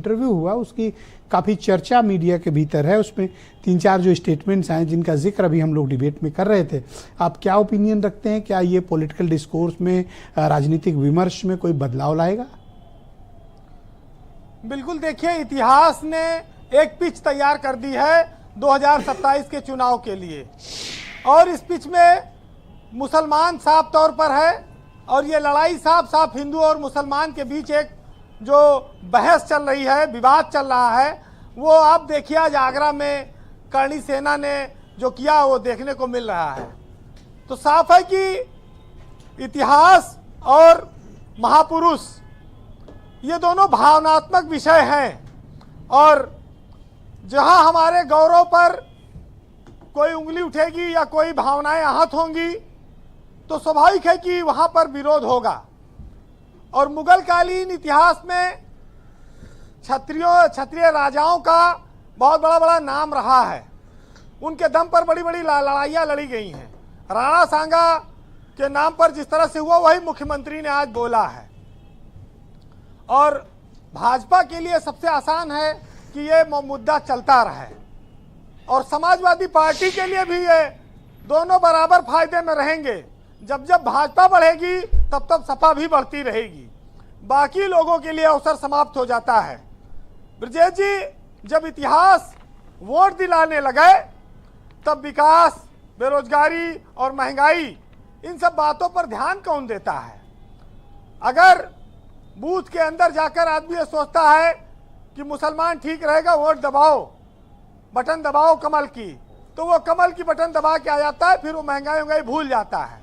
Interview हुआ उसकी काफ़ी चर्चा मीडिया के भीतर है। उसमें 3-4 जो स्टेटमेंट्स हैं जिनका जिक्र अभी हम लोग डिबेट में कर रहे थे, आप क्या ओपिनियन रखते हैं? क्या ये पॉलिटिकल डिस्कोर्स में, राजनीतिक विमर्श में कोई बदलाव लाएगा? बिल्कुल, देखिए इतिहास ने एक पिच तैयार कर दी है 2027 के चुनाव के लिए, और इस पिच में मुसलमान साफ तौर पर है, और ये लड़ाई साफ हिंदू और मुसलमान के बीच एक जो बहस चल रही है, विवाद चल रहा है, वो आप देखिए आज आगरा में करणी सेना ने जो किया वो देखने को मिल रहा है। तो साफ है कि इतिहास और महापुरुष ये दोनों भावनात्मक विषय हैं, और जहां हमारे गौरव पर कोई उंगली उठेगी या कोई भावनाएं आहत होंगी तो स्वाभाविक है कि वहां पर विरोध होगा। और मुगल कालीन इतिहास में क्षत्रिय राजाओं का बहुत बड़ा नाम रहा है। उनके दम पर बड़ी लड़ाइयाँ लड़ी गई हैं। राणा सांगा के नाम पर जिस तरह से हुआ वही मुख्यमंत्री ने आज बोला है। और भाजपा के लिए सबसे आसान है कि ये मुद्दा चलता रहे, और समाजवादी पार्टी के लिए भी ये दोनों बराबर फायदे में रहेंगे। जब भाजपा बढ़ेगी तब सपा भी बढ़ती रहेगी, बाकी लोगों के लिए अवसर समाप्त हो जाता है। ब्रजेश जी, जब इतिहास वोट दिलाने लगे तब विकास, बेरोजगारी और महंगाई, इन सब बातों पर ध्यान कौन देता है? अगर बूथ के अंदर जाकर आदमी ये सोचता है कि मुसलमान ठीक रहेगा, वोट दबाओ, बटन दबाओ कमल की, तो वो कमल की बटन दबा के आ जाता है, फिर वो महंगाई भूल जाता है।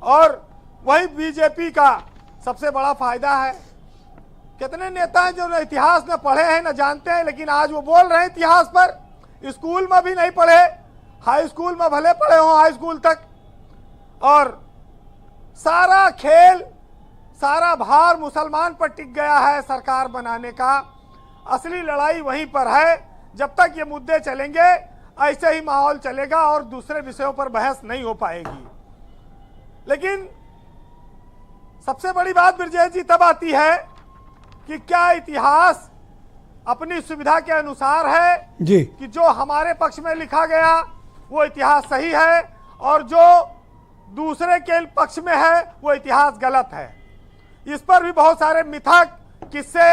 और वही बीजेपी का सबसे बड़ा फायदा है। कितने नेता हैं जो इतिहास न पढ़े हैं न जानते हैं, लेकिन आज वो बोल रहे हैं इतिहास पर। स्कूल में भी नहीं पढ़े, हाई स्कूल में भले पढ़े हों, हाई स्कूल तक, और सारा खेल, सारा भार मुसलमान पर टिक गया है सरकार बनाने का। असली लड़ाई वहीं पर है। जब तक ये मुद्दे चलेंगे ऐसे ही माहौल चलेगा और दूसरे विषयों पर बहस नहीं हो पाएगी। लेकिन सबसे बड़ी बात ब्रजेश जी तब आती है कि क्या इतिहास अपनी सुविधा के अनुसार है जी, कि जो हमारे पक्ष में लिखा गया वो इतिहास सही है और जो दूसरे के पक्ष में है वो इतिहास गलत है। इस पर भी बहुत सारे मिथक, किस्से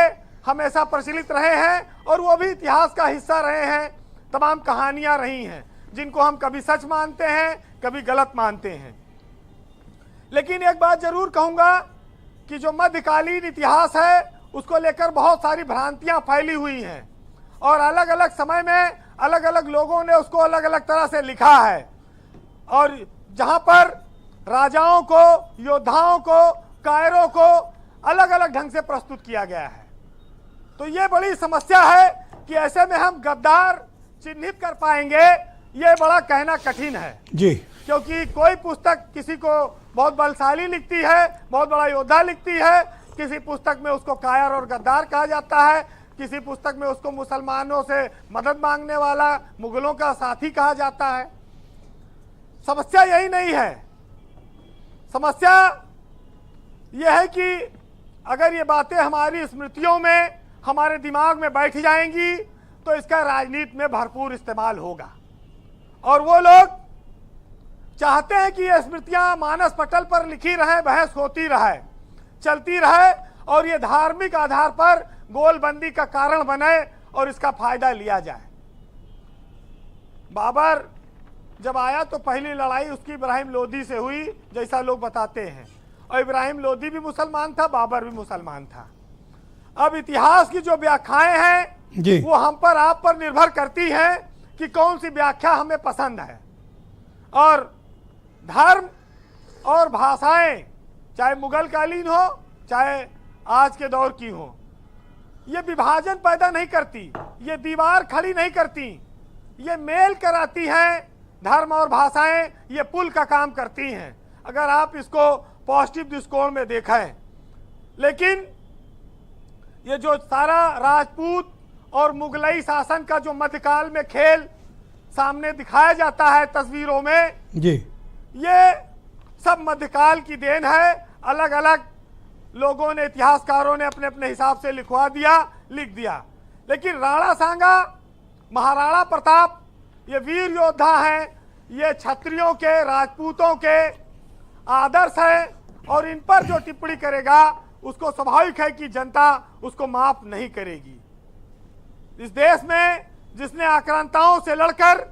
हमेशा प्रचलित रहे हैं, और वो भी इतिहास का हिस्सा रहे हैं। तमाम कहानियां रही हैं जिनको हम कभी सच मानते हैं, कभी गलत मानते हैं। लेकिन एक बात जरूर कहूंगा कि जो मध्यकालीन इतिहास है उसको लेकर बहुत सारी भ्रांतियां फैली हुई हैं, और अलग अलग समय में अलग अलग लोगों ने उसको अलग अलग तरह से लिखा है। और जहां पर राजाओं को, योद्धाओं को, कायरों को अलग अलग ढंग से प्रस्तुत किया गया है। तो ये बड़ी समस्या है कि ऐसे में हम गद्दार चिन्हित कर पाएंगे, ये बड़ा कहना कठिन है जी, क्योंकि कोई पुस्तक किसी को बहुत बलशाली लिखती है, बहुत बड़ा योद्धा लिखती है, किसी पुस्तक में उसको कायर और गद्दार कहा जाता है, किसी पुस्तक में उसको मुसलमानों से मदद मांगने वाला, मुगलों का साथी कहा जाता है। समस्या यही नहीं है। समस्या यह है कि अगर ये बातें हमारी स्मृतियों में, हमारे दिमाग में बैठ जाएंगी तो इसका राजनीति में भरपूर इस्तेमाल होगा, और वो लोग चाहते हैं कि ये स्मृतियां मानस पटल पर लिखी रहे, बहस होती रहे, चलती रहे, और ये धार्मिक आधार पर गोलबंदी का कारण बने और इसका फायदा लिया जाए। बाबर जब आया तो पहली लड़ाई उसकी इब्राहिम लोदी से हुई, जैसा लोग बताते हैं, और इब्राहिम लोदी भी मुसलमान था, बाबर भी मुसलमान था। अब इतिहास की जो व्याख्याएं हैं वो हम पर, आप पर निर्भर करती हैं कि कौन सी व्याख्या हमें पसंद है। और धर्म और भाषाएं, चाहे मुगल कालीन हो चाहे आज के दौर की हो, ये विभाजन पैदा नहीं करती, ये दीवार खड़ी नहीं करती, ये मेल कराती हैं। धर्म और भाषाएं ये पुल का काम करती हैं, अगर आप इसको पॉजिटिव दृष्टिकोण में देखें। लेकिन ये जो सारा राजपूत और मुगलई शासन का जो मध्यकाल में खेल सामने दिखाया जाता है तस्वीरों में जी, ये सब मध्यकाल की देन है। अलग अलग लोगों ने, इतिहासकारों ने अपने अपने हिसाब से लिख दिया। लेकिन राणा सांगा, महाराणा प्रताप ये वीर योद्धा हैं, ये क्षत्रियों के, राजपूतों के आदर्श हैं और इन पर जो टिप्पणी करेगा उसको स्वाभाविक है कि जनता उसको माफ नहीं करेगी। इस देश में जिसने आक्रांताओं से लड़कर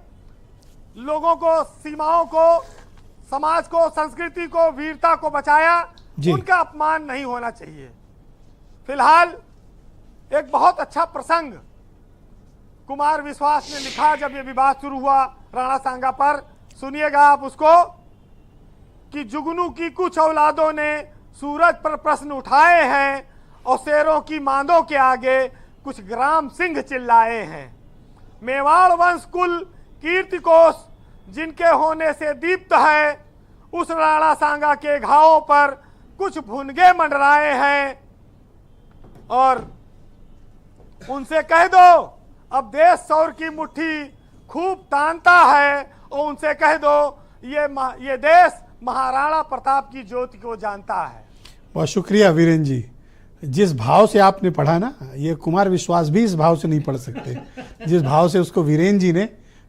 लोगों को, सीमाओं को, समाज को, संस्कृति को, वीरता को बचाया, उनका अपमान नहीं होना चाहिए। फिलहाल एक बहुत अच्छा प्रसंग कुमार विश्वास ने लिखा जब ये विवाद शुरू हुआ राणा सांगा पर, सुनिएगा आप उसको, कि जुगनू की कुछ औलादों ने सूरज पर प्रश्न उठाए हैं और शेरों की मांदों के आगे कुछ ग्राम सिंह चिल्लाए हैं। मेवाड़ वंश कुल कीर्ति कोश जिनके होने से दीप्त है, उस राणा सांगा के घावों पर कुछ भुनगे मंडराए हैं और उनसे कह दो अब देश सौर की मुट्ठी खूब तानता है और उनसे कह दो ये देश महाराणा प्रताप की ज्योति को जानता है। बहुत शुक्रिया वीरेंद्र जी। जिस भाव से आपने पढ़ा ना, ये कुमार विश्वास भी इस भाव से नहीं पढ़ सकते जिस भाव से उसको वीरेंद्र जी ने,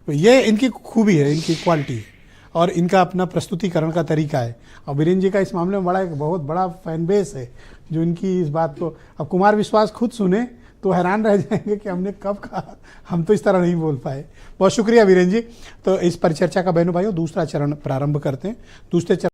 ये इनकी खूबी है, इनकी क्वालिटी है और इनका अपना प्रस्तुतिकरण का तरीका है। और वीरेंद्र जी का इस मामले में एक बहुत बड़ा फैन बेस है जो इनकी इस बात को, अब कुमार विश्वास खुद सुने तो हैरान रह जाएंगे कि हमने कब कहा, हम तो इस तरह नहीं बोल पाए। बहुत शुक्रिया वीरेंद्र जी। तो इस परिचर्चा का बहनों भाइयों दूसरा चरण प्रारंभ करते हैं। दूसरे चरण